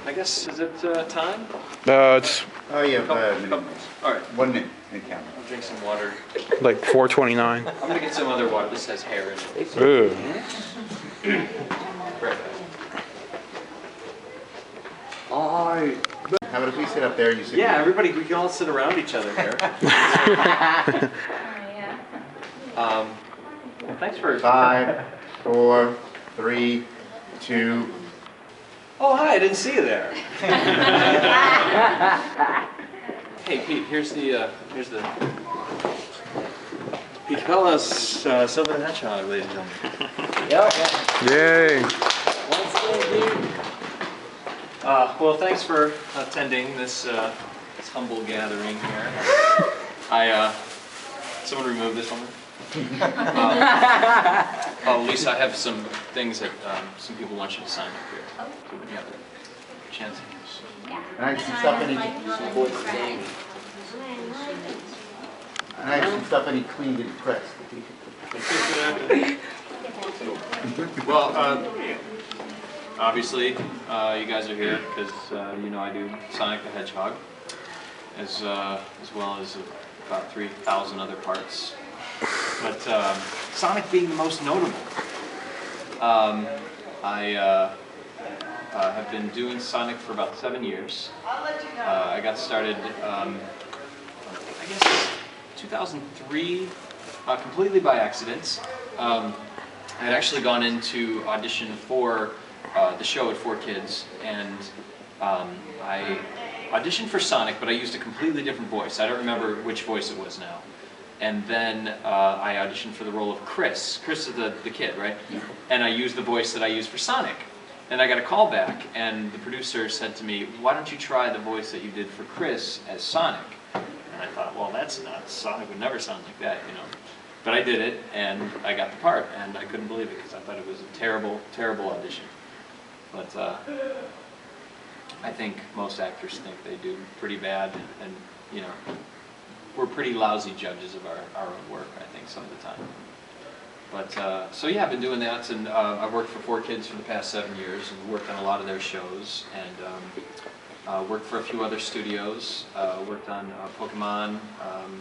I guess, is it time? It's Oh, yeah, Couple- all right, 1 minute, and count. I'll drink some water. like 4:29. I'm gonna get some other water. This has hair in it. Ooh. Right. How about if we sit up there and you sit Yeah, here? everybody, we can all sit around each other here. Well, thanks for. 5, 4, 3, 2. Oh, hi, I didn't see you there. Hey, Pete, here's the. Pete Capella's Silver the Hedgehog, ladies and gentlemen. Yay. Well, thanks for attending this humble gathering here. Someone remove this one. Lisa, I have some things that some people want you to sign up here. So when you have a chance. And I have some stuff I need cleaned and pressed. Well, obviously, you guys are here because you know I do Sonic the Hedgehog, as well as about 3,000 other parts. But Sonic being the most notable, I have been doing Sonic for about 7 years. I got started, I guess, 2003, completely by accident. I had actually gone in to audition for the show at 4Kids, and I auditioned for Sonic, but I used a completely different voice. I don't remember which voice it was now. And then I auditioned for the role of Chris. Chris is the kid, right? And I used the voice that I used for Sonic. And I got a call back, and the producer said to me, why don't you try the voice that you did for Chris as Sonic? And I thought, well, that's nuts. Sonic would never sound like that, you know. But I did it, and I got the part, and I couldn't believe it, because I thought it was a terrible, terrible audition. But I think most actors think they do pretty bad, and you know, we're pretty lousy judges of our own work, I think, some of the time. But, so yeah, I've been doing that, and I've worked for 4Kids for the past 7 years, and worked on a lot of their shows, and worked for a few other studios, worked on Pokemon,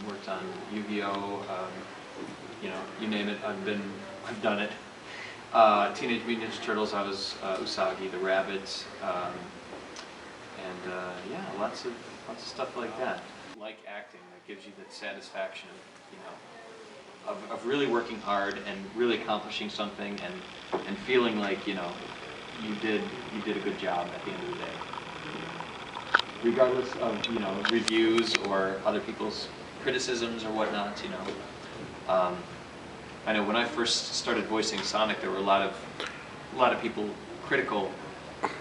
worked on Yu-Gi-Oh!, you know, you name it, I've done it. Teenage Mutant Ninja Turtles, I was Usagi the Rabbit, and yeah, lots of stuff like that. Like acting, that gives you that satisfaction of, you know, of really working hard and really accomplishing something, and feeling like, you know, you did a good job at the end of the day, regardless of, you know, reviews or other people's criticisms or whatnot. You know, I know when I first started voicing Sonic, there were a lot of people critical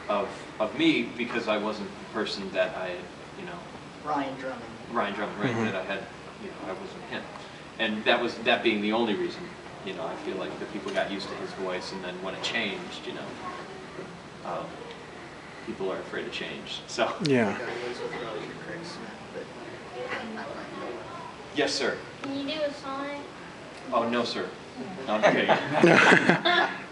of me because I wasn't the person that I had, you know, Ryan Drummond, right? That I had, you know, I wasn't him. And that being the only reason, you know, I feel like the people got used to his voice, and then when it changed, you know, people are afraid to change. So Yeah. Yes, sir. Can you do a Sonic? Oh no, sir. No, I'm kidding.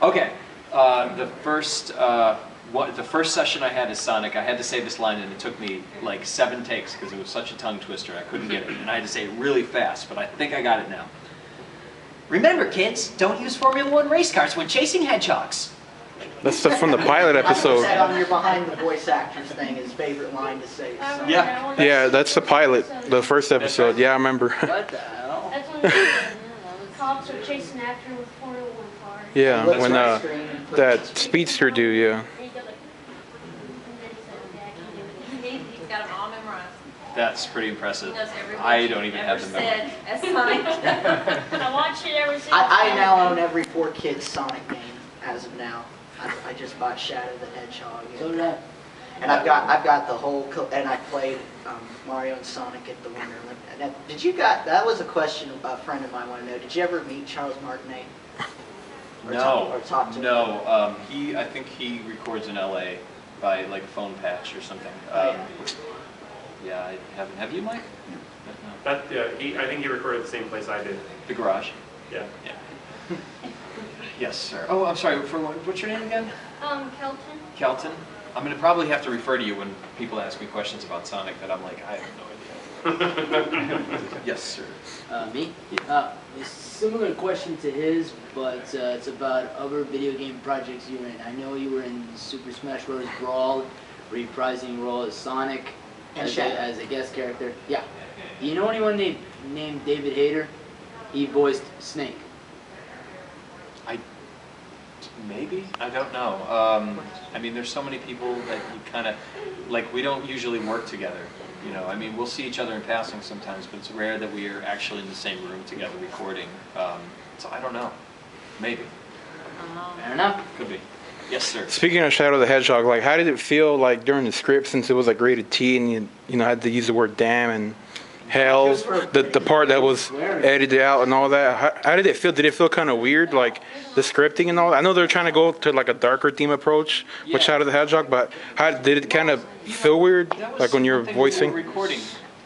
Okay. The first session I had as Sonic, I had to say this line, and it took me like 7 takes because it was such a tongue twister. I couldn't get it, and I had to say it really fast, but I think I got it now. Remember, kids, don't use Formula 1 race cars when chasing hedgehogs. That's stuff from the pilot episode. I said on your behind the voice actors thing, his favorite line to say. So. Yeah. Yeah, that's the pilot, the first episode. Yeah, I remember. What the hell? That's when the cops are chasing after him with Formula 1 cars. Yeah, Looks when right screen and puts that his- speedster dude, yeah. And he goes like, and then he said, yeah, I can't do it. He's got them all memorized. That's pretty impressive. He knows every word I don't you've even ever have the memory. said as Sonic. I watched it every single I time. now own every 4Kids Sonic game as of now. I just bought Shadow the Hedgehog. So did I. And I've got the whole, and I played Mario and Sonic at the Winter Olympics. Did you that was a question a friend of mine wanted to know. Did you ever meet Charles Martinet? No, talk to him? no. I think he records in LA by like a phone patch or something. Yeah, I haven't. Have you, Mike? No. I think he recorded at the same place I did. The garage. Yeah. Yeah. Yes, sir. Oh, I'm sorry. What's your name again? Kelton. Kelton. I'm going to probably have to refer to you when people ask me questions about Sonic that I'm like, I have no idea. Yes, sir. Me? A similar question to his, but it's about other video game projects you were in. I know you were in Super Smash Bros. Brawl, reprising role as Sonic, And as Shadow. as a guest character. Yeah. You know anyone named David Hayter? He voiced Snake. Maybe? I don't know. I mean, there's so many people that you kind of, like, we don't usually work together. You know, I mean, we'll see each other in passing sometimes, but it's rare that we are actually in the same room together recording. So I don't know. Maybe. Fair enough. Could be. Yes, sir. Speaking of Shadow the Hedgehog, like, how did it feel like during the script, since it was like rated T and you know had to use the word damn and hell, the part that was edited out and all that? How did it feel? Did it feel kind of weird, like the scripting and all that? I know they're trying to go to like a darker theme approach with Yeah. Shadow the Hedgehog, but how did it kind of feel weird, That was like when you're one thing we were voicing? recording.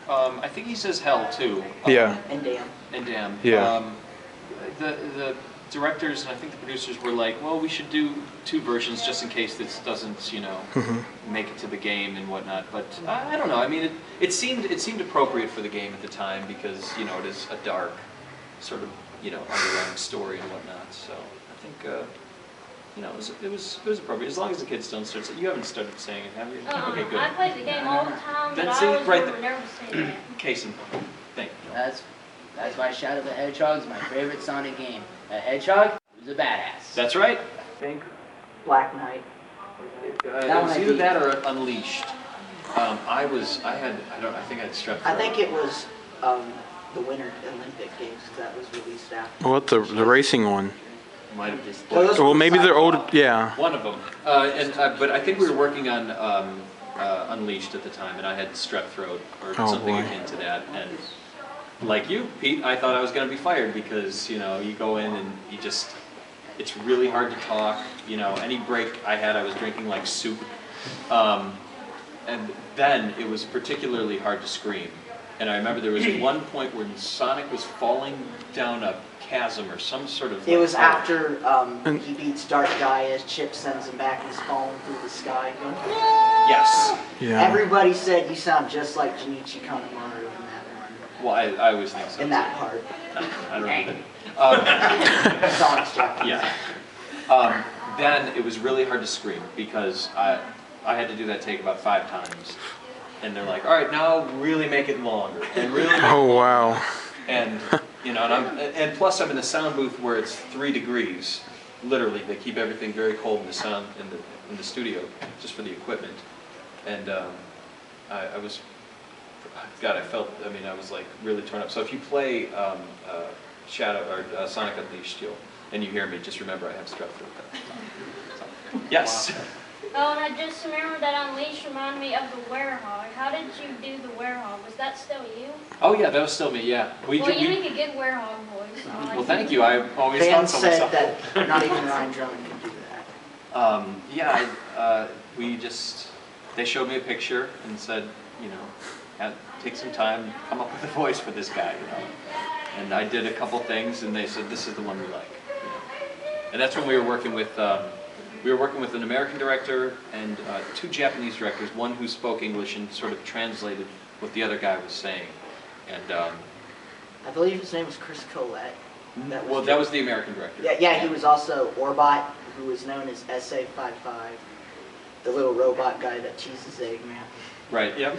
I think he says hell too. Yeah. And damn. And damn. Yeah. The directors and I think the producers were like, well, we should do 2 versions just in case this doesn't, you know, make it to the game and whatnot. But I don't know. I mean, it seemed appropriate for the game at the time because, you know, it is a dark sort of, you know, underlying story and whatnot. So I think, you know, it was appropriate as long as the kids don't start. You haven't started saying it, have you? Okay, good. I play the game all the time, Then but see, I always right remember never saying that. Case in point. Thank you. That's why Shadow the Hedgehog is my favorite Sonic game. A hedgehog was a badass. That's right. I think Black Knight. it That was one I either beat. that or Unleashed. I think I had strep throat. I think it was the Winter Olympic Games that was released after. What the racing one? Might have just Well, those Well, were maybe they're old. sci-fi. Yeah. one of them. But I think we were working on Unleashed at the time, and I had strep throat or Oh, something boy. akin to that. And like you, Pete, I thought I was going to be fired because you know you go in and you just it's really hard to talk. You know, any break I had, I was drinking like soup. And then it was particularly hard to scream. And I remember there was one point when Sonic was falling down a chasm or some sort of. It was like, after he beats Dark Gaia, Chip sends him back and he's falling through the sky going, Yes. Yeah. Everybody said you sound just like Junichi Kanemaru in that one, Well, I always think so. in that part. I don't know. Sonic's Japanese. Yeah. Then it was really hard to scream because I had to do that take about 5 times. And they're like, all right, now really make it longer. And really make it Oh longer. wow. And, you know, and plus I'm in a sound booth where it's 3 degrees. Literally, they keep everything very cold in the sound in the studio, just for the equipment. And I was, God, I was like really torn up. So if you play Shadow or Sonic Unleashed, and you hear me, just remember I have strep throat. So, yes. Oh, and I just remember that Unleashed reminded me of the Werehog. How did you do the Werehog? Was that still you? Oh yeah, that was still me. Yeah. Well, you make a good Werehog voice. I like Well, it. thank you. I always thought Fans so said myself. that not even Ryan Drummond could do that. They showed me a picture and said, you know, take some time, come up with a voice for this guy, you know. And I did a couple things, and they said, this is the one we like. You know. And that's when we were working with an American director and 2 Japanese directors, one who spoke English and sort of translated what the other guy was saying. And I believe his name was Chris Collette. that was the American director. Yeah, he was also Orbot, who was known as SA-55, the little robot guy that cheeses Eggman. Right. Yep.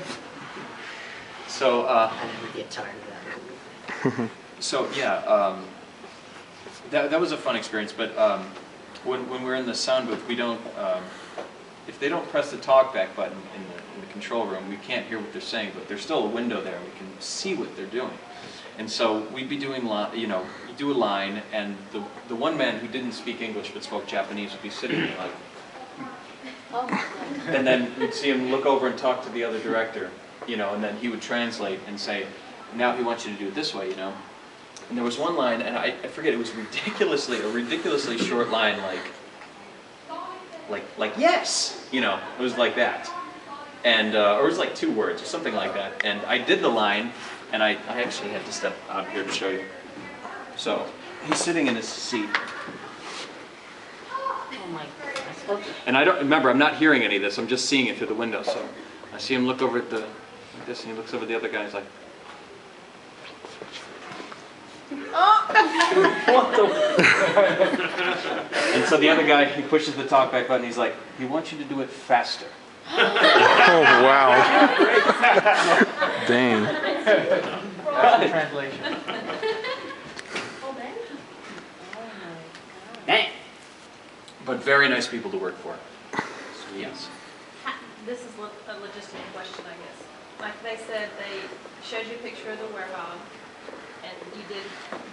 So. I never get tired of that. So yeah, that was a fun experience. But when we're in the sound booth, we don't. If they don't press the talkback button in the control room, we can't hear what they're saying. But there's still a window there, and we can see what they're doing. And so we'd be doing, you do a line, and the one man who didn't speak English but spoke Japanese would be sitting there like. Oh, my God. And then you'd see him look over and talk to the other director, you know, and then he would translate and say, now he wants you to do it this way, you know. And there was one line, and I forget, it was a ridiculously short line, like yes, you know, it was like that. And, or it was like 2 words or something like that. And I did the line, and I actually had to step out here to show you. So, he's sitting in his seat. Oh my, And I don't remember. I'm not hearing any of this. I'm just seeing it through the window. So I see him look over at the like this, and he looks over at the other guy. And he's like, and so the other guy, he pushes the talkback button. He's like, he wants you to do it faster. Oh, wow. Dang. That's the translation. Dang. But very nice people to work for. Yes. This is a logistical question, I guess. Like they said, they showed you a picture of the werewolf, and you did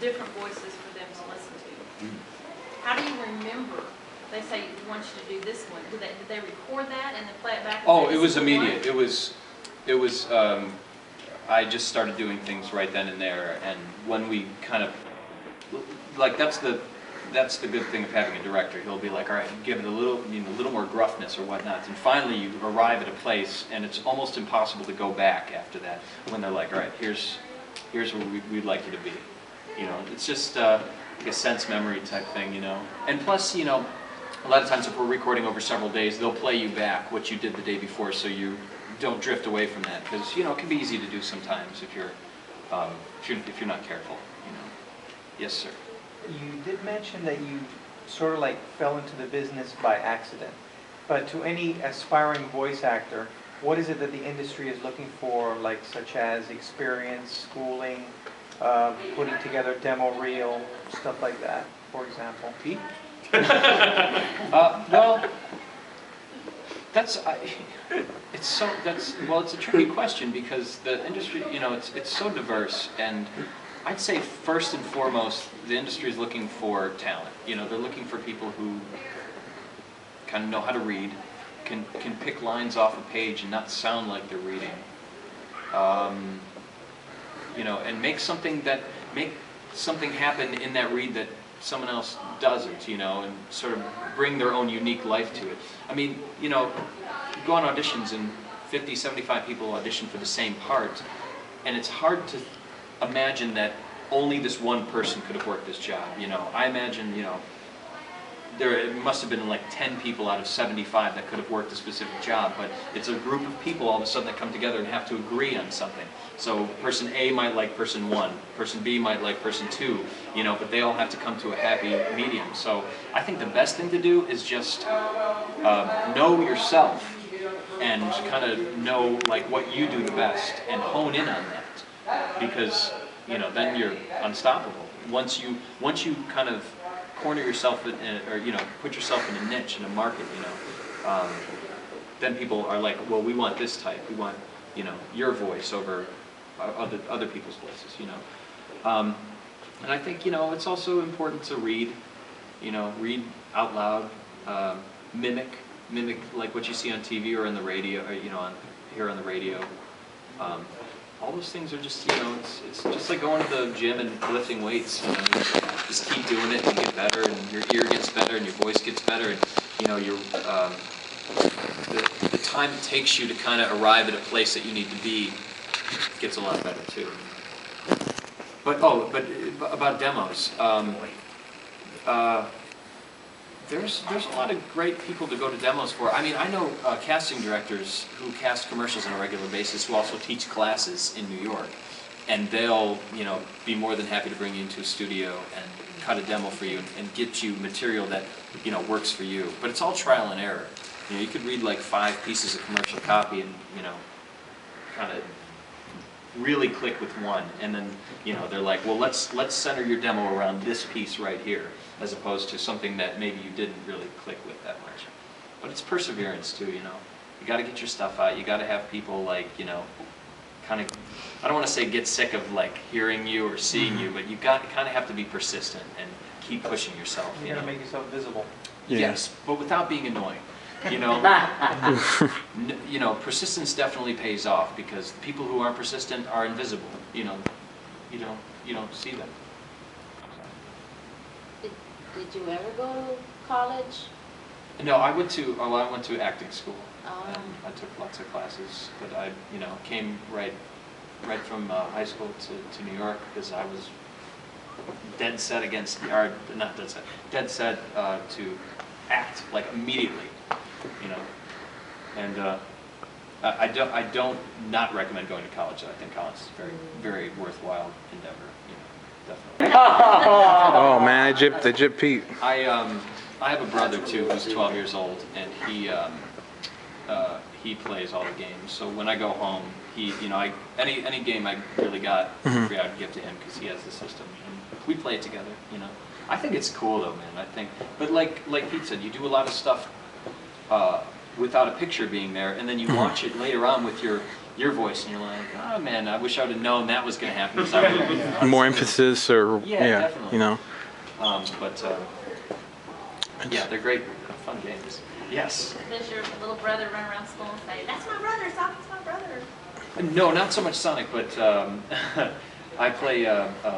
different voices for them to listen to. How do you remember? They say we want you to do this one. Did they record that and then play it back? Oh, it was immediate. It was. I just started doing things right then and there, and when we kind of like that's the good thing of having a director. He'll be like, all right, give it a little, a little more gruffness or whatnot, and finally you arrive at a place, and it's almost impossible to go back after that. When they're like, all right, here's where we'd like you to be. It's just like a sense memory type thing, And plus, a lot of times if we're recording over several days, they'll play you back what you did the day before, so you don't drift away from that, because it can be easy to do sometimes if you're not careful. Yes, sir. You did mention that you sort of like fell into the business by accident. But to any aspiring voice actor, what is it that the industry is looking for, like such as experience, schooling, putting together demo reel, stuff like that, for example? Pete? Well, it's a tricky question because the industry, it's so diverse, and I'd say first and foremost, the industry is looking for talent. They're looking for people who kind of know how to read, can pick lines off a page and not sound like they're reading. And make something happen in that read that someone else doesn't, and sort of bring their own unique life to it. I mean, you go on auditions and 50, 75 people audition for the same part, and it's hard to imagine that only this one person could have worked this job. I imagine, there must have been like 10 people out of 75 that could have worked a specific job, but it's a group of people all of a sudden that come together and have to agree on something. So person A might like person 1, person B might like person 2, but they all have to come to a happy medium. So I think the best thing to do is just know yourself and kind of know like what you do the best and hone in on that, because then you're unstoppable. Once you kind of corner yourself in, or put yourself in a niche, in a market, then people are like, well, we want this type. We want your voice over other people's voices. And I think it's also important to read, read out loud, mimic like what you see on TV or on the radio, or here on the radio. All those things are just, it's just like going to the gym and lifting weights. You just keep doing it and you get better, and your ear gets better, and your voice gets better, and the time it takes you to kind of arrive at a place that you need to be gets a lot better too. But about demos, there's a lot of great people to go to demos for. I mean, I know casting directors who cast commercials on a regular basis who also teach classes in New York, and they'll be more than happy to bring you into a studio and cut a demo for you and get you material that works for you. But it's all trial and error. You could read like 5 pieces of commercial copy and kind of really click with one, and then they're like, well, let's center your demo around this piece right here, as opposed to something that maybe you didn't really click with that much. But it's perseverance too, You got to get your stuff out. You got to have people like kind of, I don't want to say get sick of like hearing you or seeing you, but you kind of have to be persistent and keep pushing yourself. You got to make yourself visible. Yeah. Yes, but without being annoying. Persistence definitely pays off, because the people who aren't persistent are invisible. You don't see them. Did you ever go to college? No, I went to acting school. Oh. And I took lots of classes, but I came right from high school to New York because I was dead set against, or not dead set, to act like immediately, you know. And I don't not recommend going to college. I think college is a very, very worthwhile endeavor, you know, definitely. Oh man, they gypped Pete. I have a brother too who's 12 years old, and he plays all the games. So when I go home, any game I really got free, I'd give to him because he has the system, and we play it together. You know, I think it's cool though, man. I think, but like Pete said, you do a lot of stuff without a picture being there, and then you watch it later on with your voice, and you're like, oh man, I wish I would have known that was going to happen. 'Cause I would've- More emphasis, or Yeah, definitely. you know. Yeah, they're great, fun games. Yes. Does your little brother run around school and say, "That's my brother, Sonic's my brother"? No, not so much Sonic, but I play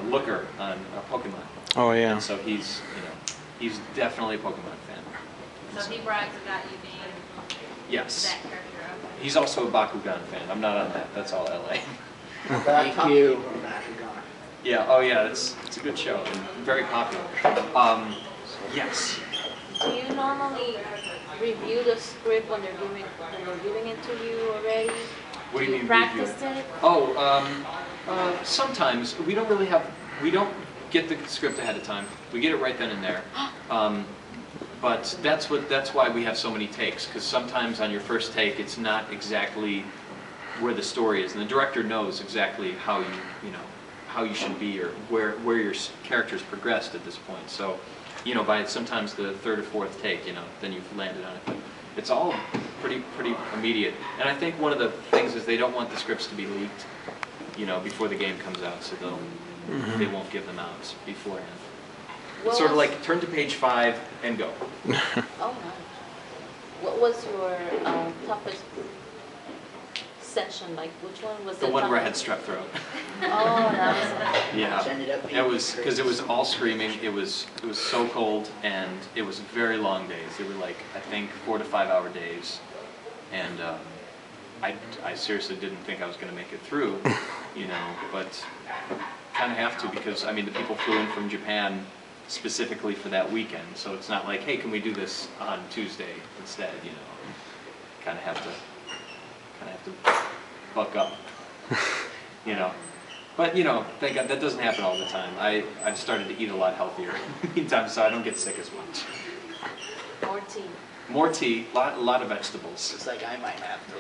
Looker on Pokemon. Oh yeah. And so he's definitely a Pokemon fan. So he brags about you being Yes. that character. Okay. He's also a Bakugan fan. I'm not on that. That's all LA. Thank you. Yeah. Oh yeah. It's a good show and very popular. Yes. Do you normally review the script when they're giving it to you already? What do you mean? Practice review? it? Oh, sometimes we don't get the script ahead of time. We get it right then and there. But that's why we have so many takes, because sometimes on your first take it's not exactly where the story is, and the director knows exactly how how you should be, or where your character's progressed at this point. So, by sometimes the third or fourth take, then you've landed on it. But it's all pretty immediate. And I think one of the things is they don't want the scripts to be leaked, before the game comes out, so they won't give them out beforehand. It's sort of like turn to page 5 and go. Oh, nice. What was your toughest session? Like, which one was The one where I had strep throat. Oh, nice. Yeah, Ended up being it was because it was all screaming. It was so cold, and it was very long days. They were like, I think 4 to 5 hour days, and I seriously didn't think I was going to make it through, but kind of have to, because the people flew in from Japan specifically for that weekend, so it's not like, hey, can we do this on Tuesday instead? Kind of have to buck up, But thank God that doesn't happen all the time. I've started to eat a lot healthier in the meantime, so I don't get sick as much. More tea. More tea, a lot of vegetables. Looks like I might have to